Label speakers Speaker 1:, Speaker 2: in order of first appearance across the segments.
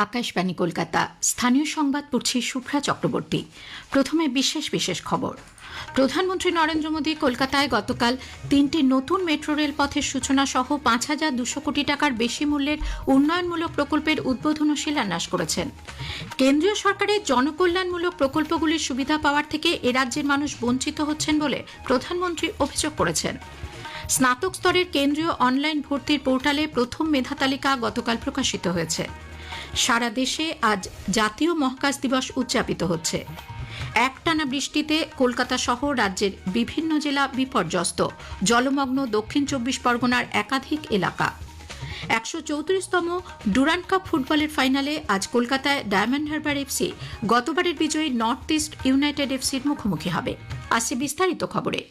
Speaker 1: আকাশবাণী কলকাতা স্থানীয় সংবাদ পড়ছি শুভ্রা চক্রবর্তী। প্রথমে বিশেষ খবর। প্রধানমন্ত্রী নরেন্দ্র মোদী কলকাতায় গতকাল 3টি নতুন মেট্রো রেল পথের সূচনা সহ 5,200 কোটি টাকার বেশি মূল্যের উন্নয়নমূলক প্রকল্পের উদ্বোধন ও শিলান্যাস করেছেন। কেন্দ্রীয় সরকারের জনকল্যাণমূলক প্রকল্পগুলির সুবিধা পাওয়ার থেকে এ রাজ্যের মানুষ বঞ্চিত হচ্ছেন বলে প্রধানমন্ত্রী অভিযোগ করেছেন। স্নাতক স্তরের কেন্দ্রীয় অনলাইন ভর্তির পোর্টালে প্রথম মেধা তালিকা গতকাল প্রকাশিত হয়েছে। সারা দেশে আজ জাতীয় মহাকাশ দিবস উদযাপিত হচ্ছে। একটানা বৃষ্টিতে কলকাতা সহ রাজ্যের বিভিন্ন জেলা বিপর্যস্ত, জলমগ্ন দক্ষিণ 24 পরগনার একাধিক এলাকা। 134তম ডুরান্ড কাপ ফুটবলের ফাইনালে আজ কলকাতায় ডায়মন্ড হারবার এফসি গতবারের বিজয়ী নর্থ ইস্ট ইউনাইটেড এফসির মুখোমুখি হবে। আসছে বিস্তারিত খবরে।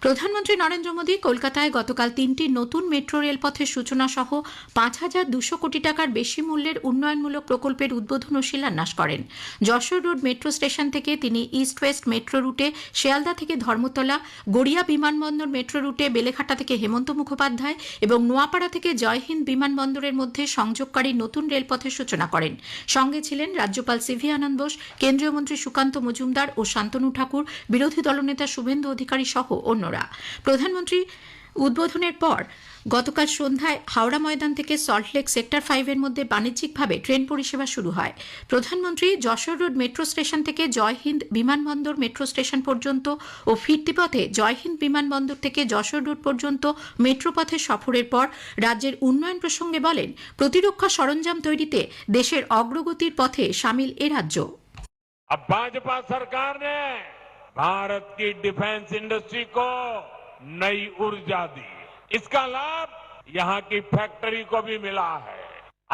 Speaker 1: প্রধানমন্ত্রী নরেন্দ্র মোদী কলকাতায় গতকাল 3টি নতুন মেট্রো রেলপথের সূচনা সহ 5,200 কোটি টাকার বেশি মূল্যের উন্নয়নমূলক প্রকল্পের উদ্বোধন ও শিলান্যাস করেন। যশোর রোড মেট্রো স্টেশন থেকে তিনি ইস্ট ওয়েস্ট মেট্রো রুটে শিয়ালদা থেকে ধর্মতলা, গড়িয়া বিমানবন্দর মেট্রো রুটে বেলেঘাটা থেকে হেমন্ত মুখোপাধ্যায় এবং নোয়াপাড়া থেকে জয়হিন্দ বিমানবন্দরের মধ্যে সংযোগকারী নতুন রেলপথের সূচনা করেন। সঙ্গে ছিলেন রাজ্যপাল সিভি আনন্দ বোস, কেন্দ্রীয় মন্ত্রী সুকান্ত মজুমদার ও শান্তনু ঠাকুর, বিরোধী দলনেতা শুভেন্দু অধিকারী সহ অন্যরা। প্রধানমন্ত্রী উদ্বোধনের পর গতকাল সন্ধ্যায় হাওড়া ময়দান থেকে সল্টলেক সেক্টর 5-এর মধ্যে বাণিজ্যিকভাবে ট্রেন পরিষেবা শুরু হয়। প্রধানমন্ত্রী যশোর রোড মেট্রো স্টেশন থেকে জয়হিন্দ বিমানবন্দর মেট্রো স্টেশন পর্যন্ত ও ফিরতি পথে জয়হিন্দ বিমানবন্দর থেকে যশোর রোড পর্যন্ত মেট্রো পথে সফরের পর রাজ্যের উন্নয়ন প্রসঙ্গে বলেন, প্রতিরক্ষা সরঞ্জাম তৈরিতে দেশের অগ্রগতির পথে সামিল এ রাজ্য।
Speaker 2: अब भाजपा सरकार ने भारत की डिफेंस इंडस्ट्री को नई ऊर्जा दी। इसका लाभ यहाँ की फैक्ट्री को भी मिला है।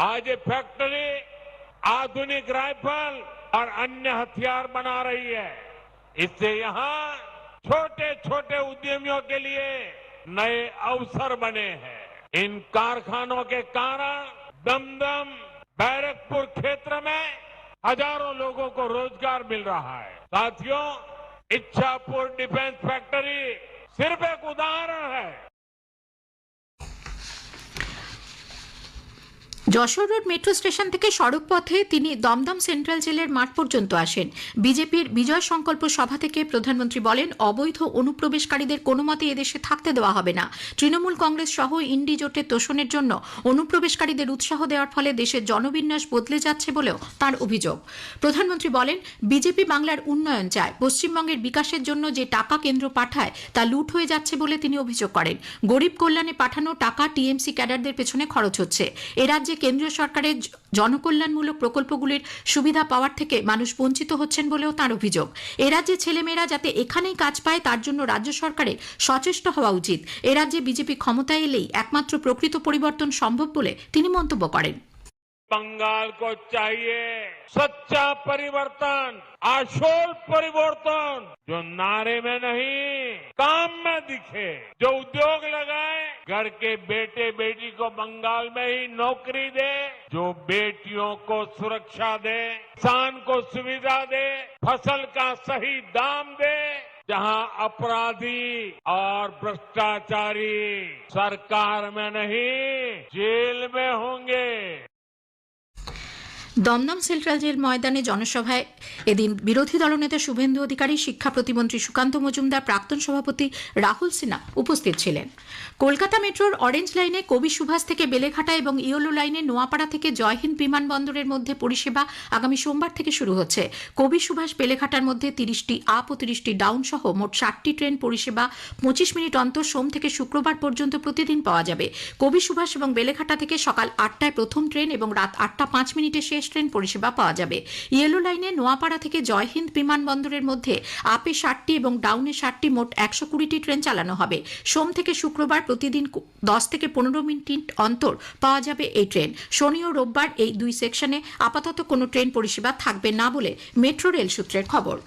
Speaker 2: आज ये फैक्ट्री आधुनिक राइफल और अन्य हथियार बना रही है। इससे यहाँ छोटे छोटे उद्यमियों के लिए नए अवसर बने हैं। इन कारखानों के कारण दमदम, बैरकपुर क्षेत्र में हजारों लोगों को रोजगार मिल रहा है। साथियों, इच्छापुर डिफेंस फैक्ट्री सिर्फ एक उदाहरण है।
Speaker 1: যশোর রোড মেট্রো স্টেশন থেকে সড়ক পথে তিনি দমদম সেন্ট্রাল জেলের মাঠ পর্যন্ত আসেন। বিজেপির বিজয় সংকল্প সভা থেকে প্রধানমন্ত্রী বলেন, অবৈধ অনুপ্রবেশকারীদের কোনো মতে এদেশে থাকতে দেওয়া হবে না। তৃণমূল কংগ্রেস সহ ইন্ডি জোটের তোষণের জন্য অনুপ্রবেশকারীদের উৎসাহ দেওয়ার ফলে দেশের জনবিন্যাস বদলে যাচ্ছে বলেও তার অভিযোগ। প্রধানমন্ত্রী বলেন, বিজেপি বাংলার উন্নয়ন চায়। পশ্চিমবঙ্গের বিকাশের জন্য যে টাকা কেন্দ্র পাঠায় তা লুট হয়ে যাচ্ছে বলে তিনি অভিযোগ করেন। গরিব কল্যাণে পাঠানো টাকা টিএমসি ক্যাডারদের পেছনে খরচ হচ্ছে। এ রাজ্যে কেন্দ্রীয় সরকারের জনকল্যাণমূলক প্রকল্পগুলির সুবিধা পাওয়ার থেকে মানুষ বঞ্চিত হচ্ছেন বলেও তার অভিযোগ। এ রাজ্যে ছেলেমেয়েরা যাতে এখানেই কাজ পায় তার জন্য রাজ্য সরকারের সচেষ্ট হওয়া উচিত। এ রাজ্যে বিজেপি ক্ষমতায় এলেই একমাত্র প্রকৃত পরিবর্তন সম্ভব বলে তিনি মন্তব্য করেন।
Speaker 2: बंगाल को चाहिए सच्चा परिवर्तन, आशोल परिवर्तन, जो नारे में नहीं काम में दिखे, जो उद्योग लगाए, घर के बेटे बेटी को बंगाल में ही नौकरी दे, जो बेटियों को सुरक्षा दे, किसान को सुविधा दे, फसल का सही दाम दे, जहां अपराधी और भ्रष्टाचारी सरकार में नहीं जेल में होंगे।
Speaker 1: দমদম সেন্ট্রাল জেল ময়দানে জনসভায় এদিন বিরোধী দলনেতা শুভেন্দু অধিকারী, শিক্ষা প্রতিমন্ত্রী সুকান্ত মজুমদার, প্রাক্তন সভাপতি রাহুল সিনহা উপস্থিত ছিলেন। কলকাতা মেট্রোর অরেঞ্জ লাইনে কবি সুভাষ থেকে বেলেঘাটা এবং ইয়েলো লাইনে নোয়াপাড়া থেকে জয়হিন্দ বিমানবন্দরের মধ্যে পরিষেবা আগামী সোমবার থেকে শুরু হচ্ছে। কবি সুভাষ বেলেঘাটার মধ্যে 30টি আপ ও 30টি ডাউন সহ মোট 60টি ট্রেন পরিষেবা 25 মিনিট অন্তর সোম থেকে শুক্রবার পর্যন্ত প্রতিদিন পাওয়া যাবে। কবি সুভাষ এবং বেলেঘাটা থেকে সকাল 8টায় প্রথম ট্রেন এবং রাত 8টা 5 মিনিটে শেষ ট্রেন পরিষেবা পাওয়া যাবে। ইয়েলো লাইনে নোয়াপাড়া থেকে জয়হিন্দ বিমানবন্দরের মধ্যে আপে 60টি এবং ডাউনে 60টি মোট 120টি ট্রেন চালানো হবে। সোম থেকে শুক্রবার প্রতিদিন 10 থেকে 15 মিনিট অন্তর পাওয়া যাবে এই ট্রেন। শনি ও রোববার এই দুই সেকশনে আপাতত কোনো ট্রেন পরিষেবা থাকবে না বলে মেট্রো রেল সূত্রের খবর।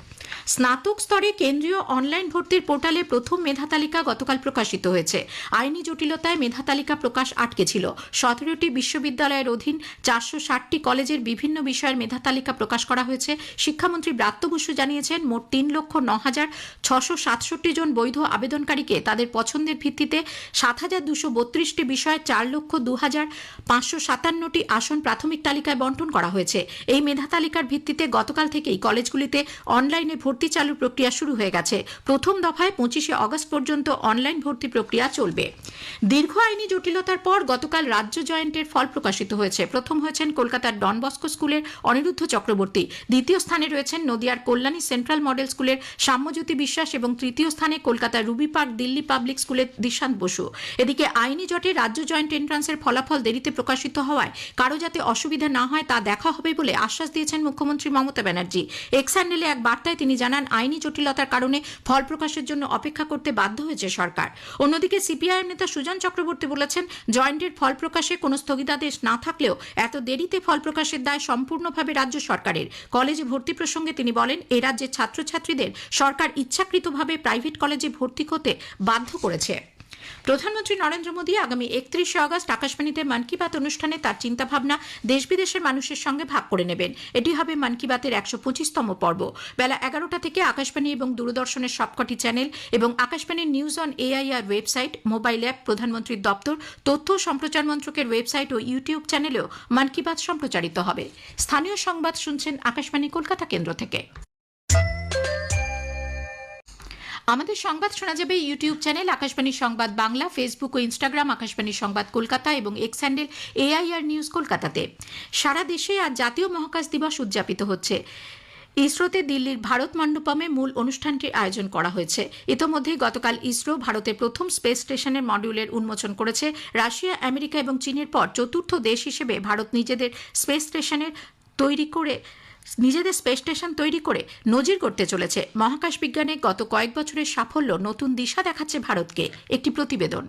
Speaker 1: স্নাতক স্তরে কেন্দ্রীয় অনলাইন ভর্তির পোর্টালে প্রথম মেধা তালিকা গতকাল প্রকাশিত হয়েছে। আইনি জটিলতায় মেধা তালিকা প্রকাশ আটকে ছিল। 17টি বিশ্ববিদ্যালয়ের অধীন 460টি কলেজের বিভিন্ন বিষয়ের মেধা তালিকা প্রকাশ করা হয়েছে। শিক্ষামন্ত্রী ব্রাত্য বসু জানিয়েছেন, মোট 3,09,667 জন বৈধ আবেদনকারীকে তাদের পছন্দের ভিত্তিতে 7,232টি বিষয়ে 4,02,557টি আসন প্রাথমিক তালিকায় বণ্টন করা হয়েছে। এই মেধা তালিকার ভিত্তিতে গতকাল থেকেই কলেজগুলিতে অনলাইনে ভর্তি চালুর প্রক্রিয়া শুরু হয়ে গেছে। প্রথম দফায় 25শে আগস্ট পর্যন্ত অনলাইন ভর্তি প্রক্রিয়া চলবে। দীর্ঘ আইনি জটিলতার পর গতকাল রাজ্য জয়েন্টের ফল প্রকাশিত হয়েছে। প্রথম হয়েছেন কলকাতার ডন বস্কো স্কুলের অনিরুদ্ধ চক্রবর্তী, দ্বিতীয় স্থানে রয়েছেন নদিয়ার কল্যাণী সেন্ট্রাল মডেল স্কুলের সাম্যজ্যোতি বিশ্বাস এবং তৃতীয় স্থানে কলকাতার রুবি পার্ক দিল্লি পাবলিক স্কুলের দিশান্ত বসু। এদিকে আইনি জটে রাজ্য জয়েন্ট এন্ট্রান্সের ফলাফল দেরিতে প্রকাশিত হওয়ায় কারো যাতে অসুবিধা না হয় তা দেখা হবে বলে আশ্বাস দিয়েছেন মুখ্যমন্ত্রী মমতা ব্যানার্জি। এক্স হ্যান্ডেলে এক বার্তায় তিনি জানান, আইনি জটিলতার কারণে ফল প্রকাশের জন্য অপেক্ষা করতে বাধ্য হয়েছে সরকার। অন্যদিকে সিপিআইএম নেতা সুজন চক্রবর্তী বলেছেন, জয়েন্টের ফল প্রকাশে কোনো স্থগিতাদেশ না থাকলেও এত দেরিতে ফল প্রকাশের দায় সম্পূর্ণভাবে রাজ্য সরকারের। কলেজে ভর্তি প্রসঙ্গে তিনি বলেন, এই রাজ্যের ছাত্রছাত্রীদের সরকার ইচ্ছাকৃতভাবে প্রাইভেট কলেজে ভর্তি হতে বাধ্য করেছে। প্রধানমন্ত্রী নরেন্দ্র মোদী আগামী 31শে আগস্ট আকাশবাণীতে মন কি বাত অনুষ্ঠানে তার চিন্তাভাবনা দেশ বিদেশের মানুষের সঙ্গে ভাগ করে নেবেন। এটি হবে মন কি বাতের 125তম পর্ব। বেলা 11টা থেকে আকাশবাণী এবং দূরদর্শনের সবকটি চ্যানেল এবং আকাশবাণীর news on AIR website, mobile app, প্রধানমন্ত্রীর দপ্তর, তথ্য ও সম্প্রচার মন্ত্রকের ওয়েবসাইট ও ইউটিউব চ্যানেলেও মন কি বাত সম্প্রচারিত হবে। স্থানীয় সংবাদ শুনছেন আকাশবাণী কলকাতা কেন্দ্র থেকে। আমাদের সংবাদ শোনা যাবে ইউটিউব চ্যানেল আকাশবাণী সংবাদ বাংলা, ফেসবুক ও ইনস্টাগ্রাম আকাশবাণী সংবাদ কলকাতা এবং এক্স হ্যান্ডেল এআইআর নিউজ কলকাতাতে। সারা দেশে আজ জাতীয় মহাকাশ দিবস উদযাপিত হচ্ছে। ইসরোতে দিল্লির ভারত মণ্ডপমে মূল অনুষ্ঠানটির আয়োজন করা হয়েছে। ইতোমধ্যে গতকাল ইসরো ভারতের প্রথম স্পেস স্টেশনের মডিউলের উন্মোচন করেছে। রাশিয়া, আমেরিকা এবং চীনের পর চতুর্থ দেশ হিসেবে ভারত নিজেদের স্পেস স্টেশন তৈরি করে নজির করতে চলেছে। মহাকাশ বিজ্ঞানে গত কয়েক বছরের সাফল্য নতুন দিশা দেখাচ্ছে ভারতকে। একটি প্রতিবেদন।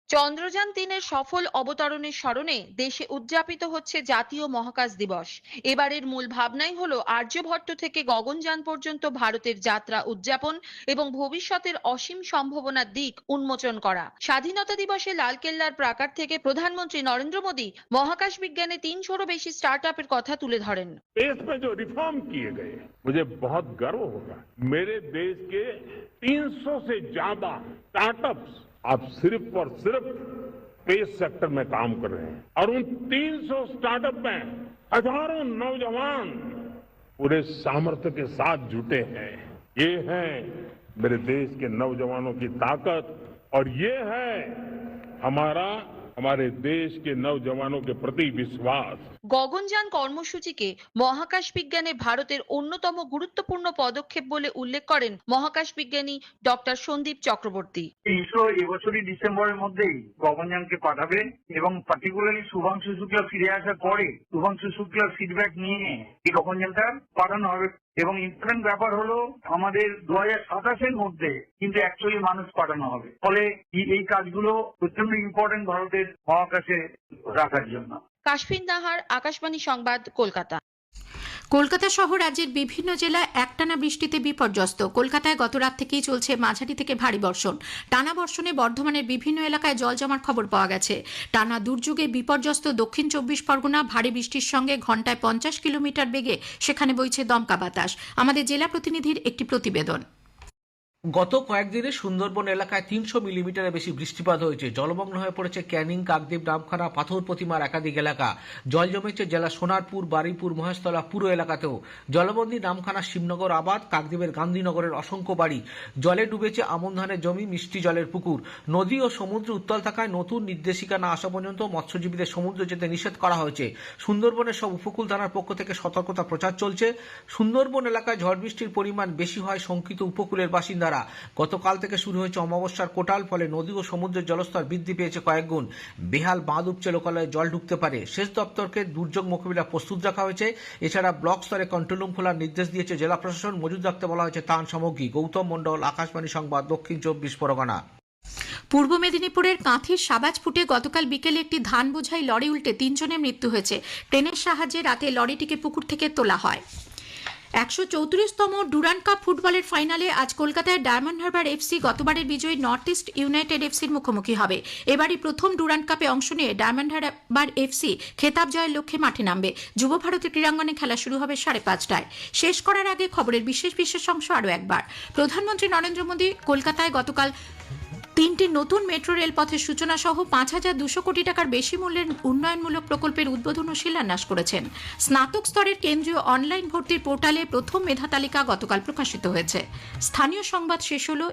Speaker 3: চন্দ্রযান-3-এর সফল অবতরণের স্মরণে দেশে উদযাপিত হচ্ছে জাতীয় মহাকাশ দিবস। এবারের মূল ভাবনাই হলো আর্যভট্ট থেকে গগনযান পর্যন্ত ভারতের যাত্রা উদযাপন এবং ভবিষ্যতের অসীম সম্ভাবনার দিক উন্মোচন করা। স্বাধীনতা দিবসে লালকেল্লার প্রাকার থেকে প্রধানমন্ত্রী নরেন্দ্র মোদী মহাকাশ বিজ্ঞানে 300-রও বেশি স্টার্টআপের কথা তুলে ধরেন।
Speaker 2: देश में जो रिफॉर्म किए गए, मुझे बहुत गर्व होगा। मेरे देश के 300 से ज्यादा स्टार्टअप्स अब सिर्फ और सिर्फ स्पेस सेक्टर में काम कर रहे हैं और उन 300 स्टार्टअप में हजारों नौजवान पूरे सामर्थ्य के साथ जुटे हैं। ये है मेरे देश के नौजवानों की ताकत और ये है हमारे देश के नौजवानों के प्रति विश्वास।
Speaker 3: গগনযান কর্মসূচিকে মহাকাশ বিজ্ঞানে ভারতের অন্যতম গুরুত্বপূর্ণ পদক্ষেপ বলে উল্লেখ করেন মহাকাশ বিজ্ঞানী ডক্টর সন্দীপ চক্রবর্তী।
Speaker 4: ইসরো এবছরই ডিসেম্বরের মধ্যেই গগনযানকে পাঠাবে এবং পার্টিকুলারলি শুভাংশু শুক্লা ফিরে আসার পরে শুভাংশু শুক্লার ফিডব্যাক নিয়ে এই গগনযানটা পাঠানো হবে। এবং ইম্পর্টেন্ট ব্যাপার হলো আমাদের 2027-এর মধ্যে কিন্তু অ্যাকচুয়ালি মানুষ পাঠানো হবে। ফলে এই কাজগুলো অত্যন্ত ইম্পর্টেন্ট ভারতের মহাকাশে রাখার জন্য।
Speaker 3: কাশফিন নাহার, আকাশবাণী সংবাদ, কলকাতা।
Speaker 1: কলকাতা সহ রাজ্যের বিভিন্ন জেলায় একটানা বৃষ্টিতে বিপর্যস্ত। কলকাতায় গত রাত থেকেই চলছে মাঝারি থেকে ভারী বর্ষণ। টানা বর্ষণে বর্ধমানের বিভিন্ন এলাকায় জল জমার খবর পাওয়া গেছে। টানা দুর্যোগে বিপর্যস্ত দক্ষিণ 24 পরগনা। ভারী বৃষ্টির সঙ্গে ঘন্টায় 50 কিলোমিটার বেগে সেখানে বইছে দমকা বাতাস। আমাদের জেলা প্রতিনিধির একটি প্রতিবেদন।
Speaker 5: গত কয়েকদিনে সুন্দরবন এলাকায় 300 মিলিমিটারের বেশি বৃষ্টিপাত হয়েছে। জলমগ্ন হয়ে পড়েছে ক্যানিং, কাকদ্বীপ, নামখানা, পাথর প্রতিমার একাধিক এলাকা। জল জমেছে জেলা সোনারপুর, বারুইপুর, মহেশতলা পুরো এলাকাতেও। জলবন্দী নামখানা, শিবনগর, আবাদ, কাকদ্বীপের গান্ধীনগরের অসংখ্য বাড়ি। জলে ডুবেছে আমন ধানের জমি, মিষ্টি জলের পুকুর। নদী ও সমুদ্র উত্তাল থাকায় নতুন নির্দেশিকা না আসা পর্যন্ত মৎস্যজীবীদের সমুদ্র যেতে নিষেধ করা হয়েছে। সুন্দরবনের সব উপকূল থানার পক্ষ থেকে সতর্কতা প্রচার চলছে। সুন্দরবন এলাকায় ঝড় বৃষ্টির পরিমাণ বেশি হয় শঙ্কিত উপকূলের বাসিন্দা। গতকাল থেকে শুরু হয়েছে অমাবস্যার কোটাল, ফলে নদী ও সমুদ্রের জলস্তর বৃদ্ধি পেয়েছে কয়েক গুণ। বেহাল বাঁধ উপচে লোকালয়ে জল ঢুকতে পারে। সেচ দপ্তরকে দুর্যোগ মোকাবিলা প্রস্তুত রাখা হয়েছে। এছাড়া ব্লক স্তরে কন্ট্রোল রুম খোলার নির্দেশ দিয়েছে জেলা প্রশাসন। মজুদ রাখতে বলা হয়েছে ত্রাণ সামগ্রী। গৌতম মণ্ডল, আকাশবাণী সংবাদ, দক্ষিণ 24 পরগনা।
Speaker 1: পূর্ব মেদিনীপুরের কাঁথির সাবাজ ফুটে গতকাল বিকেলে একটি ধান বোঝাই লরি উল্টে 3 জনের মৃত্যু হয়েছে। ট্রেনের সাহায্যে রাতে লরিটিকে পুকুর থেকে তোলা হয়। 134তম ডুরান্ড কাপ ফুটবলের ফাইনালে আজ কলকাতায় ডায়মন্ড হারবার এফসি গতবারের বিজয়ী নর্থ ইস্ট ইউনাইটেড এফসির মুখোমুখি হবে। এবারই প্রথম ডুরান্ড কাপে অংশ নিয়ে ডায়মন্ড হারবার এফসি খেতাব জয়ের লক্ষ্যে মাঠে নামবে। যুব ভারতী ক্রীড়াঙ্গনে খেলা শুরু হবে 5:30টায়। শেষ করার আগে খবরের বিশেষ অংশ আরও একবার। প্রধানমন্ত্রী নরেন্দ্র মোদী কলকাতায় গতকাল 3টি নতুন মেট্রো রেল পথের সূচনা সহ 5,200 কোটি টাকার বেশি মূল্যের উন্নয়নমূলক প্রকল্পের উদ্বোধন ও শিলান্যাস করেছেন। স্নাতক স্তরের কেন্দ্রীয় অনলাইন ভর্তির পোর্টালে প্রথম মেধা তালিকা গতকাল প্রকাশিত হয়েছে। স্থানীয় সংবাদ শেষ হলো।